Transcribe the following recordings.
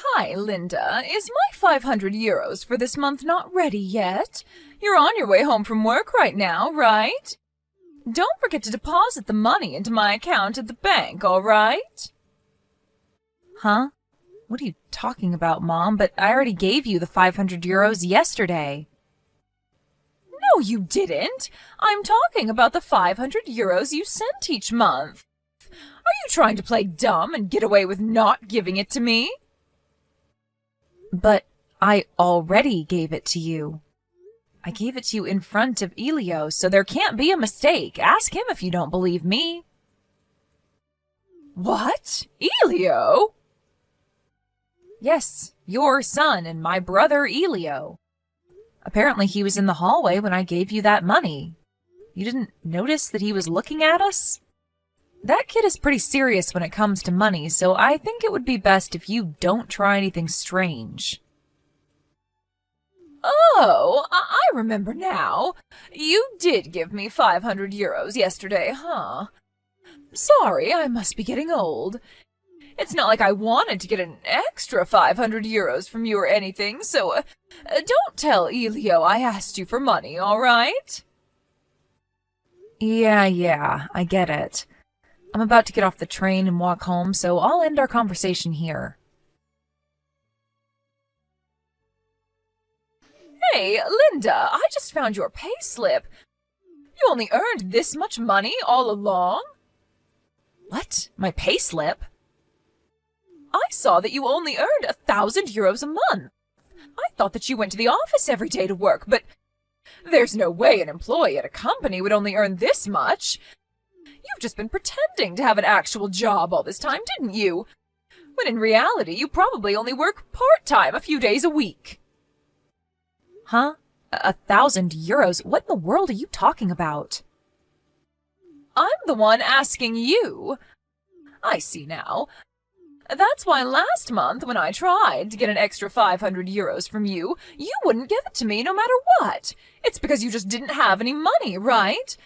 Hi, Linda. Is my 500 euros for this month not ready yet? You're on your way home from work right now, right? Don't forget to deposit the money into my account at the bank, all right? Huh? What are you talking about, Mom? But I already gave you the 500 euros yesterday. No, you didn't. I'm talking about the 500 euros you sent each month. Are you trying to play dumb and get away with not giving it to me? But I already gave it to you. I gave it to you in front of Elio, so there can't be a mistake. Ask him if you don't believe me. What? Elio? Yes, your son and my brother Elio. Apparently he was in the hallway when I gave you that money. You didn't notice that he was looking at us? That kid is pretty serious when it comes to money, so I think it would be best if you don't try anything strange. Oh, I remember now. You did give me 500 euros yesterday, huh? Sorry, I must be getting old. It's not like I wanted to get an extra 500 euros from you or anything, so don't tell Elio I asked you for money, all right? Yeah, I get it. I'm about to get off the train and walk home, so I'll end our conversation here. Hey, Linda, I just found your payslip. You only earned this much money all along? What? My payslip? I saw that you only earned 1,000 euros a month. I thought that you went to the office every day to work, but there's no way an employee at a company would only earn this much. You've just been pretending to have an actual job all this time, didn't you? When in reality, you probably only work part-time a few days a week. Huh? 1,000 euros? What in the world are you talking about? I'm the one asking you. I see now. That's why last month, when I tried to get an extra 500 euros from you, you wouldn't give it to me no matter what. It's because you just didn't have any money, right?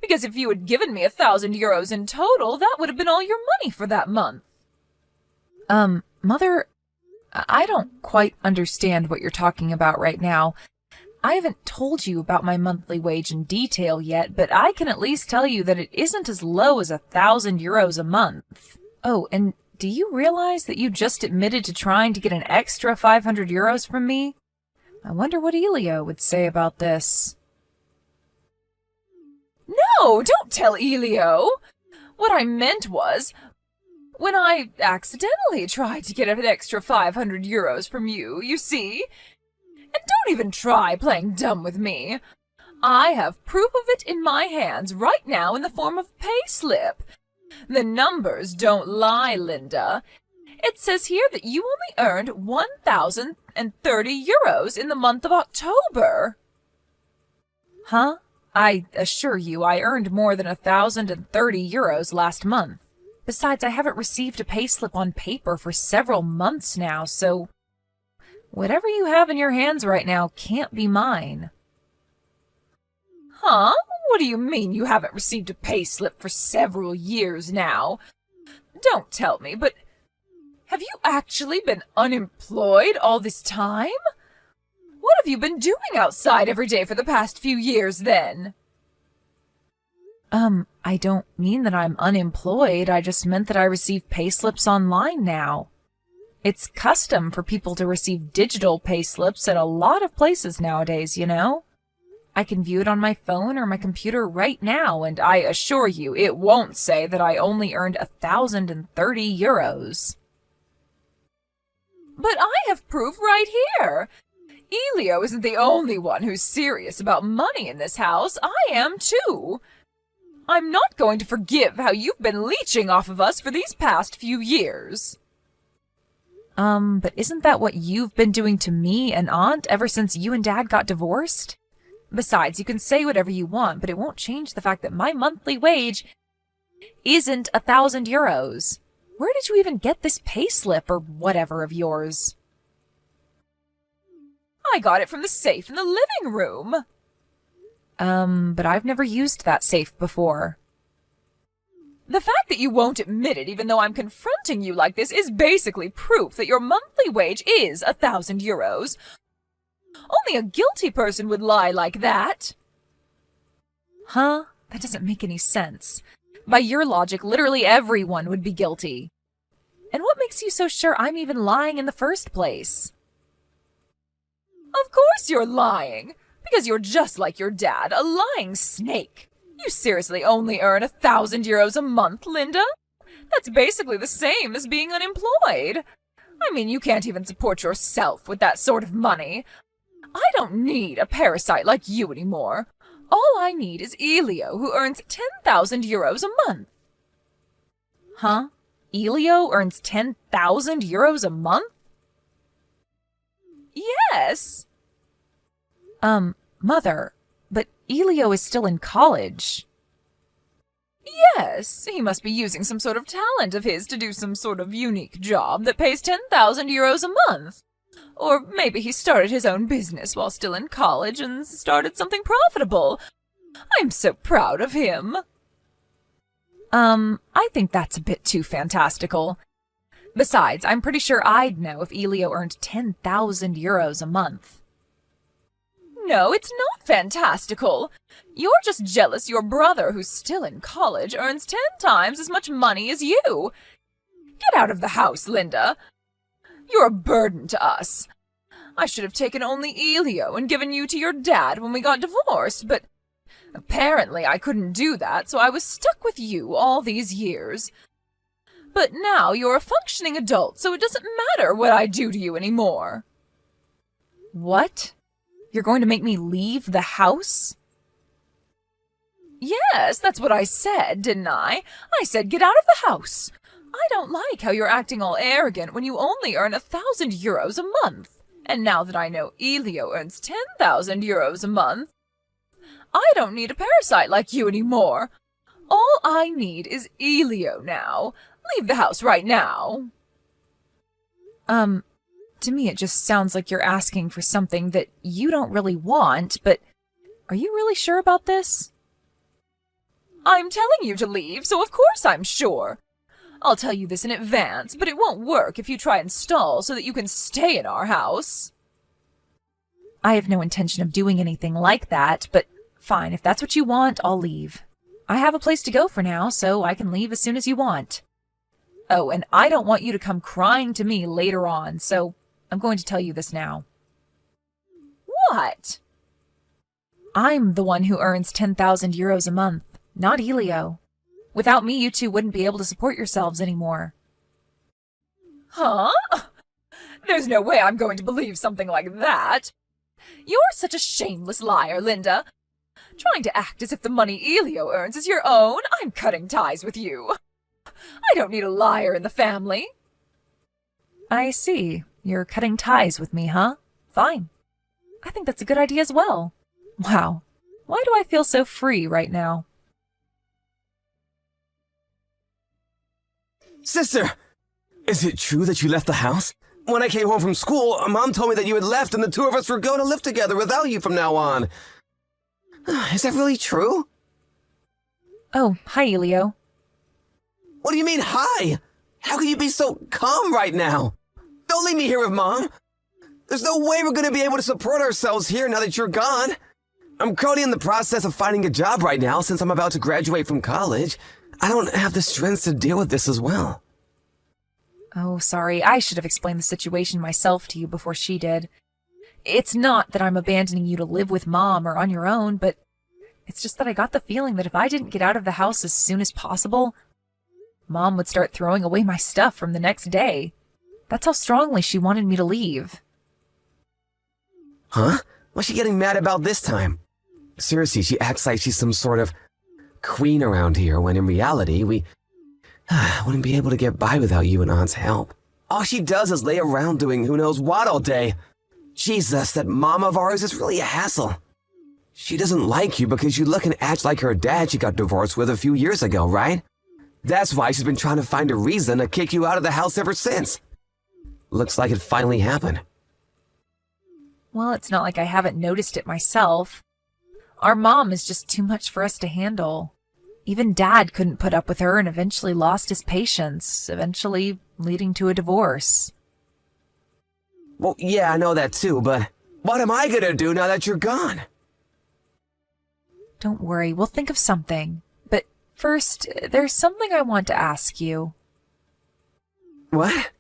Because if you had given me 1,000 euros in total, that would have been all your money for that month. Mother, I don't quite understand what you're talking about right now. I haven't told you about my monthly wage in detail yet, but I can at least tell you that it isn't as low as 1,000 euros a month. Oh, and do you realize that you just admitted to trying to get an extra 500 euros from me? I wonder what Elio would say about this. No, don't tell Elio. What I meant was, when I accidentally tried to get an extra 500 euros from you, you see? And don't even try playing dumb with me. I have proof of it in my hands right now in the form of payslip. The numbers don't lie, Linda. It says here that you only earned 1,030 euros in the month of October. Huh? I assure you I earned more than 1,030 euros last month. Besides, I haven't received a payslip on paper for several months now, so whatever you have in your hands right now can't be mine. Huh? What do you mean you haven't received a payslip for several years now? Don't tell me, but have you actually been unemployed all this time? What have you been doing outside every day for the past few years, then? I don't mean that I'm unemployed. I just meant that I receive payslips online now. It's custom for people to receive digital payslips at a lot of places nowadays, you know? I can view it on my phone or my computer right now, and I assure you it won't say that I only earned 1,030 euros. But I have proof right here. Elio isn't the only one who's serious about money in this house. I am too. I'm not going to forgive how you've been leeching off of us for these past few years. But isn't that what you've been doing to me and Aunt ever since you and Dad got divorced? Besides, you can say whatever you want, but it won't change the fact that my monthly wage isn't 1,000 euros. Where did you even get this payslip or whatever of yours? I got it from the safe in the living room. But I've never used that safe before. The fact that you won't admit it even though I'm confronting you like this is basically proof that your monthly wage is 1,000 euros. Only a guilty person would lie like that. Huh? That doesn't make any sense. By your logic, literally everyone would be guilty. And what makes you so sure I'm even lying in the first place? Of course you're lying, because you're just like your dad, a lying snake. You seriously only earn 1,000 euros a month, Linda? That's basically the same as being unemployed. I mean, you can't even support yourself with that sort of money. I don't need a parasite like you anymore. All I need is Elio, who earns 10,000 euros a month. Huh? Elio earns 10,000 euros a month? Yes. Mother, but Elio is still in college. Yes, he must be using some sort of talent of his to do some sort of unique job that pays 10,000 euros a month. Or maybe he started his own business while still in college and started something profitable. I'm so proud of him. I think that's a bit too fantastical. Besides, I'm pretty sure I'd know if Elio earned 10,000 euros a month. No, it's not fantastical. You're just jealous your brother, who's still in college, earns 10 times as much money as you. Get out of the house, Linda. You're a burden to us. I should have taken only Elio and given you to your dad when we got divorced, but apparently I couldn't do that, so I was stuck with you all these years. But now you're a functioning adult, so it doesn't matter what I do to you anymore. What? You're going to make me leave the house? Yes, that's what I said, didn't I? I said get out of the house. I don't like how you're acting all arrogant when you only earn 1,000 euros a month. And now that I know Elio earns 10,000 euros a month, I don't need a parasite like you anymore. All I need is Elio now. Leave the house right now. To me it just sounds like you're asking for something that you don't really want, but are you really sure about this? I'm telling you to leave, so of course I'm sure. I'll tell you this in advance, but it won't work if you try and stall so that you can stay in our house. I have no intention of doing anything like that, but fine, if that's what you want, I'll leave. I have a place to go for now, so I can leave as soon as you want. Oh, and I don't want you to come crying to me later on, so I'm going to tell you this now. What? I'm the one who earns 10,000 euros a month, not Elio. Without me, you two wouldn't be able to support yourselves anymore. Huh? There's no way I'm going to believe something like that. You're such a shameless liar, Linda. Trying to act as if the money Elio earns is your own? I'm cutting ties with you. I don't need a liar in the family. I see. You're cutting ties with me, huh? Fine. I think that's a good idea as well. Wow. Why do I feel so free right now? Sister, is it true that you left the house? When I came home from school, Mom told me that you had left and the two of us were going to live together without you from now on. Is that really true? Oh, hi, Elio. What do you mean, hi? How can you be so calm right now? Don't leave me here with Mom. There's no way we're going to be able to support ourselves here now that you're gone. I'm currently in the process of finding a job right now since I'm about to graduate from college. I don't have the strength to deal with this as well. Oh, sorry. I should have explained the situation myself to you before she did. It's not that I'm abandoning you to live with Mom or on your own, but it's just that I got the feeling that if I didn't get out of the house as soon as possible, Mom would start throwing away my stuff from the next day. That's how strongly she wanted me to leave. Huh? What's she getting mad about this time? Seriously, she acts like she's some sort of queen around here, when in reality, we wouldn't be able to get by without you and Aunt's help. All she does is lay around doing who knows what all day. Jesus, that mom of ours is really a hassle. She doesn't like you because you look and act like her dad she got divorced with a few years ago, right? That's why she's been trying to find a reason to kick you out of the house ever since. Looks like it finally happened. Well, it's not like I haven't noticed it myself. Our mom is just too much for us to handle. Even Dad couldn't put up with her and eventually lost his patience, eventually leading to a divorce. Well, yeah, I know that too, but what am I gonna do now that you're gone? Don't worry, we'll think of something. But first, there's something I want to ask you. What?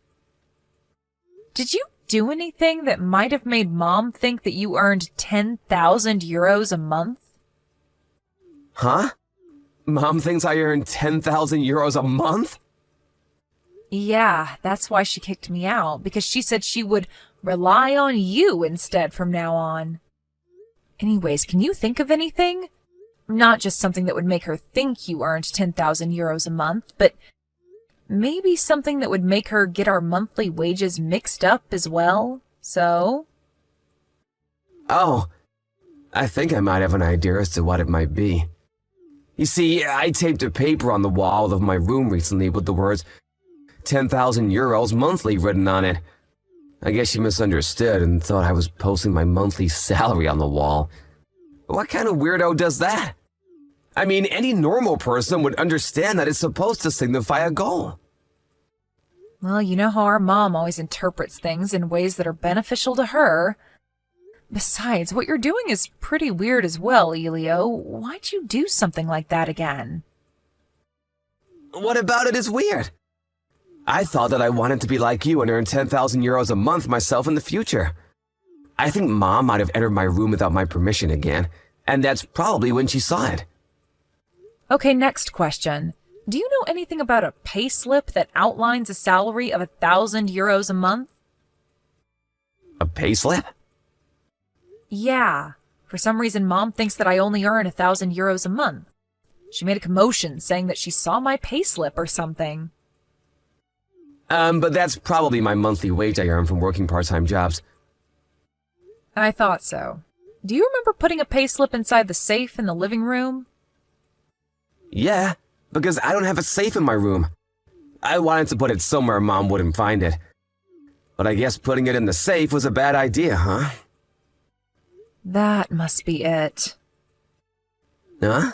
Did you do anything that might have made Mom think that you earned 10,000 euros a month? Huh? Mom thinks I earn 10,000 euros a month? Yeah, that's why she kicked me out, because she said she would rely on you instead from now on. Anyways, can you think of anything? Not just something that would make her think you earned 10,000 euros a month, but maybe something that would make her get our monthly wages mixed up as well, so? Oh, I think I might have an idea as to what it might be. You see, I taped a paper on the wall of my room recently with the words 10,000 euros monthly written on it. I guess she misunderstood and thought I was posting my monthly salary on the wall. What kind of weirdo does that? I mean, any normal person would understand that it's supposed to signify a goal. Well, you know how our mom always interprets things in ways that are beneficial to her. Besides, what you're doing is pretty weird as well, Elio. Why'd you do something like that again? What about it is weird? I thought that I wanted to be like you and earn 10,000 euros a month myself in the future. I think Mom might have entered my room without my permission again, and that's probably when she saw it. Okay, next question. Do you know anything about a payslip that outlines a salary of 1,000 euros a month? A payslip? Yeah. For some reason, Mom thinks that I only earn 1,000 euros a month. She made a commotion saying that she saw my payslip or something. But that's probably my monthly wage I earn from working part-time jobs. I thought so. Do you remember putting a payslip inside the safe in the living room? Yeah, because I don't have a safe in my room. I wanted to put it somewhere Mom wouldn't find it. But I guess putting it in the safe was a bad idea, huh? That must be it. Huh?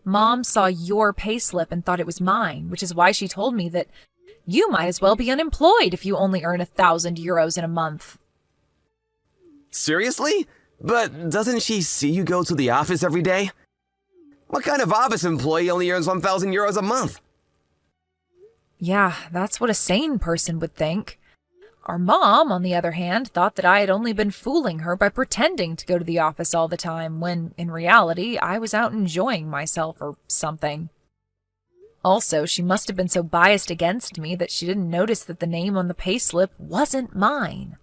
Mom saw your payslip and thought it was mine, which is why she told me that you might as well be unemployed if you only earn 1,000 euros in a month. Seriously? But doesn't she see you go to the office every day? What kind of office employee only earns 1,000 euros a month? Yeah, that's what a sane person would think. Our mom, on the other hand, thought that I had only been fooling her by pretending to go to the office all the time, when, in reality, I was out enjoying myself or something. Also, she must have been so biased against me that she didn't notice that the name on the payslip wasn't mine.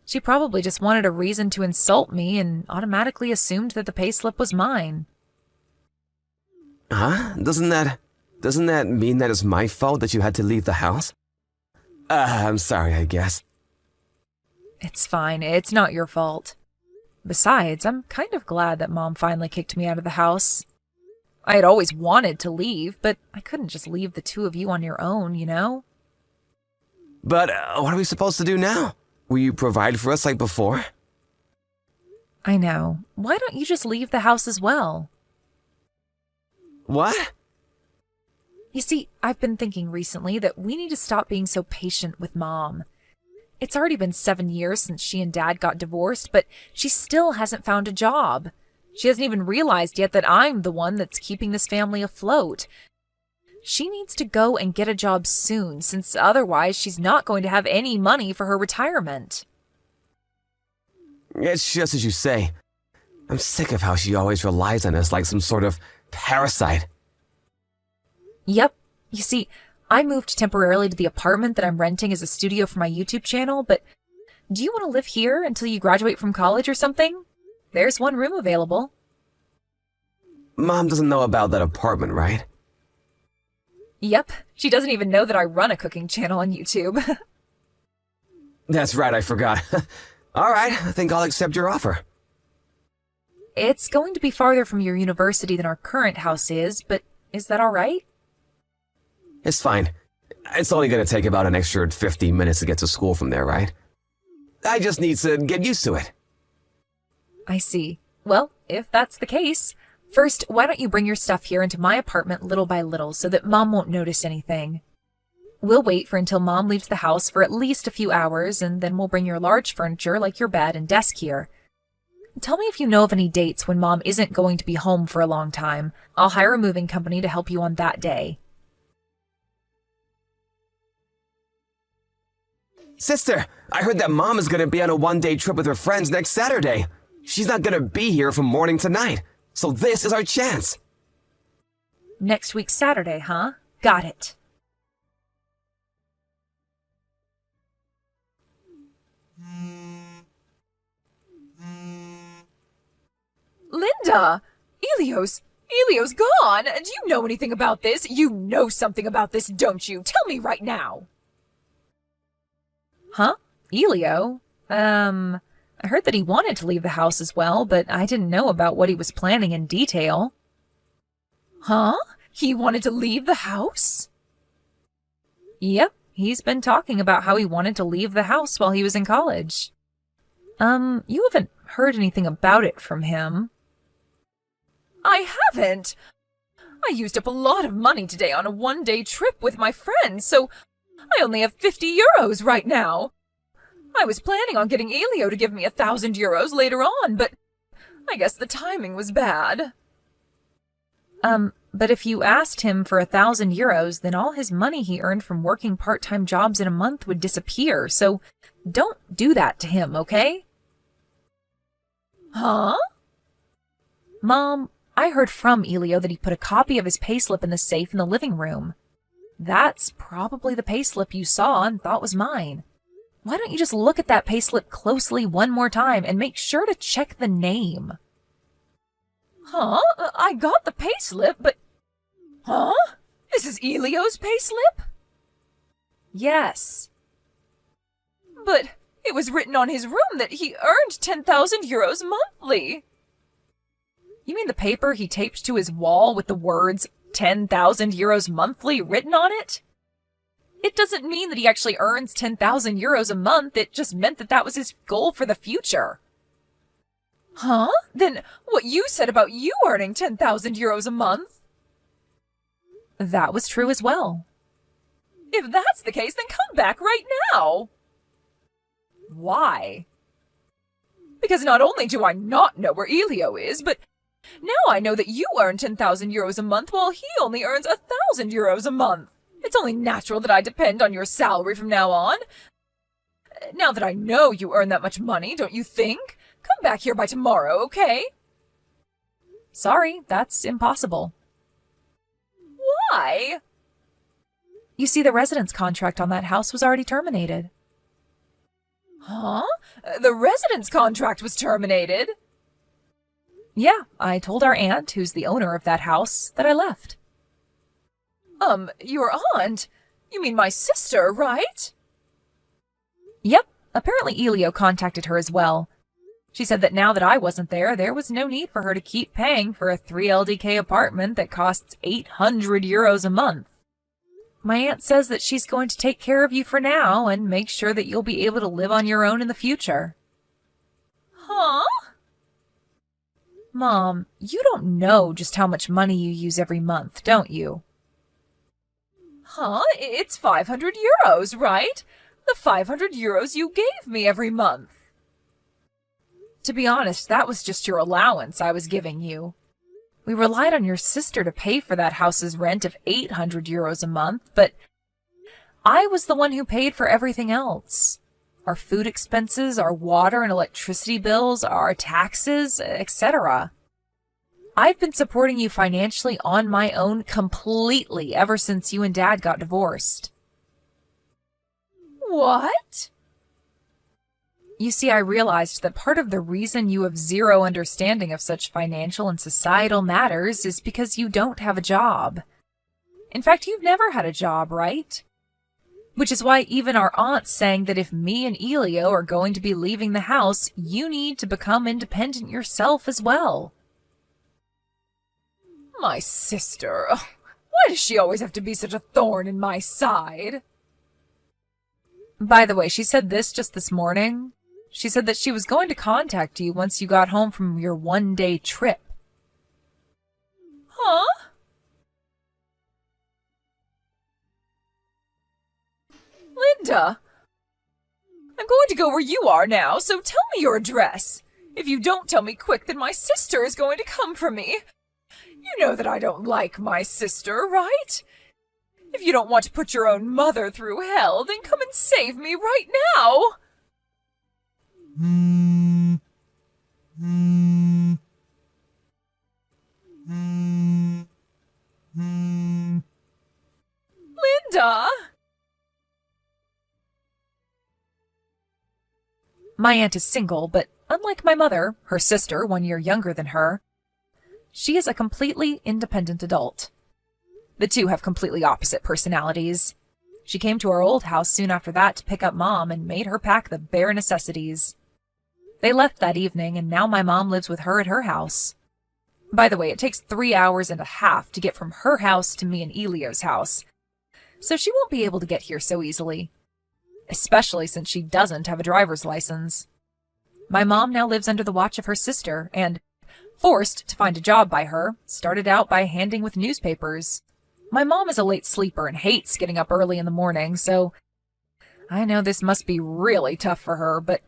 She probably just wanted a reason to insult me and automatically assumed that the payslip was mine. Huh? Doesn't that mean that it's my fault that you had to leave the house? I'm sorry, I guess. It's fine. It's not your fault. Besides, I'm kind of glad that Mom finally kicked me out of the house. I had always wanted to leave, but I couldn't just leave the two of you on your own, you know? But what are we supposed to do now? Will you provide for us like before? I know. Why don't you just leave the house as well? What? You see, I've been thinking recently that we need to stop being so patient with Mom. It's already been 7 years since she and Dad got divorced, but she still hasn't found a job. She hasn't even realized yet that I'm the one that's keeping this family afloat. She needs to go and get a job soon, since otherwise she's not going to have any money for her retirement. It's just as you say. I'm sick of how she always relies on us like some sort of parasite. Yep. You see, I moved temporarily to the apartment that I'm renting as a studio for my YouTube channel, but do you want to live here until you graduate from college or something? There's one room available. Mom doesn't know about that apartment, right? Yep. She doesn't even know that I run a cooking channel on YouTube. That's right, I forgot. All right, I think I'll accept your offer. It's going to be farther from your university than our current house is, but is that all right? It's fine. It's only going to take about an extra 15 minutes to get to school from there, right? I just need to get used to it. I see. Well, if that's the case, First, why don't you bring your stuff here into my apartment little by little so that Mom won't notice anything? We'll wait for until Mom leaves the house for at least a few hours, and then we'll bring your large furniture like your bed and desk here. Tell me if you know of any dates when Mom isn't going to be home for a long time. I'll hire a moving company to help you on that day. Sister, I heard that Mom is going to be on a one-day trip with her friends next Saturday. She's not going to be here from morning to night, so this is our chance. Next week Saturday, huh? Got it. Linda! Elio's gone! Do you know anything about this? You know something about this, don't you? Tell me right now! Huh? Elio? I heard that he wanted to leave the house as well, but I didn't know about what he was planning in detail. Huh? He wanted to leave the house? Yep, he's been talking about how he wanted to leave the house while he was in college. You haven't heard anything about it from him? I haven't! I used up a lot of money today on a one-day trip with my friends, so I only have 50 euros right now. I was planning on getting Elio to give me 1,000 euros later on, but I guess the timing was bad. But if you asked him for 1,000 euros, then all his money he earned from working part-time jobs in a month would disappear, so don't do that to him, okay? Huh? Mom, I heard from Elio that he put a copy of his payslip in the safe in the living room. That's probably the payslip you saw and thought was mine. Why don't you just look at that payslip closely one more time and make sure to check the name? Huh? I got the payslip, but... Huh? This is Elio's payslip? Yes. But it was written on his room that he earned 10,000 euros monthly. You mean the paper he taped to his wall with the words 10,000 euros monthly written on it? It doesn't mean that he actually earns 10,000 euros a month. It just meant that that was his goal for the future. Huh? Then what you said about you earning 10,000 euros a month? That was true as well. If that's the case, then come back right now. Why? Because not only do I not know where Elio is, but now I know that you earn 10,000 euros a month while he only earns 1,000 euros a month. It's only natural that I depend on your salary from now on. Now that I know you earn that much money, don't you think? Come back here by tomorrow, okay? Sorry, that's impossible. Why? You see, the residence contract on that house was already terminated. Huh? The residence contract was terminated? Yeah, I told our aunt, who's the owner of that house, that I left. Your aunt? You mean my sister, right? Yep, apparently Elio contacted her as well. She said that now that I wasn't there, there was no need for her to keep paying for a 3 LDK apartment that costs 800 euros a month. My aunt says that she's going to take care of you for now and make sure that you'll be able to live on your own in the future. Huh? Mom, you don't know just how much money you use every month, don't you? Huh? It's 500 euros, right? The 500 euros you gave me every month. To be honest, that was just your allowance I was giving you. We relied on your sister to pay for that house's rent of 800 euros a month, but I was the one who paid for everything else. Our food expenses, our water and electricity bills, our taxes, etc. I've been supporting you financially on my own completely ever since you and Dad got divorced. What? You see, I realized that part of the reason you have zero understanding of such financial and societal matters is because you don't have a job. In fact, you've never had a job, right? Which is why even our aunt's saying that if me and Elio are going to be leaving the house, you need to become independent yourself as well. My sister. Why does she always have to be such a thorn in my side? By the way, she said this just this morning. She said that she was going to contact you once you got home from your one-day trip. Huh? Linda! I'm going to go where you are now, so tell me your address. If you don't tell me quick, then my sister is going to come for me. You know that I don't like my sister, right? If you don't want to put your own mother through hell, then come and save me right now. Linda! My aunt is single, but unlike my mother, her sister, 1 year younger than her, she is a completely independent adult. The two have completely opposite personalities. She came to our old house soon after that to pick up Mom and made her pack the bare necessities. They left that evening, and now my mom lives with her at her house. By the way, it takes 3 hours and a half to get from her house to me and Elio's house, so she won't be able to get here so easily, especially since she doesn't have a driver's license. My mom now lives under the watch of her sister, and, forced to find a job by her, started out by handing with newspapers. My mom is a late sleeper and hates getting up early in the morning, so I know this must be really tough for her, but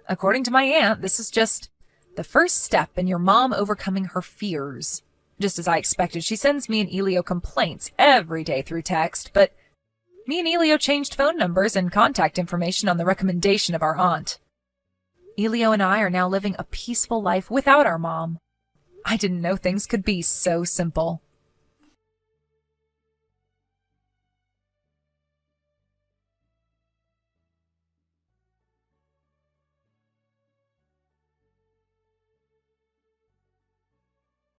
according to my aunt, this is just the first step in your mom overcoming her fears. Just as I expected, she sends me and Elio complaints every day through text, but me and Elio changed phone numbers and contact information on the recommendation of our aunt. Elio and I are now living a peaceful life without our mom. I didn't know things could be so simple.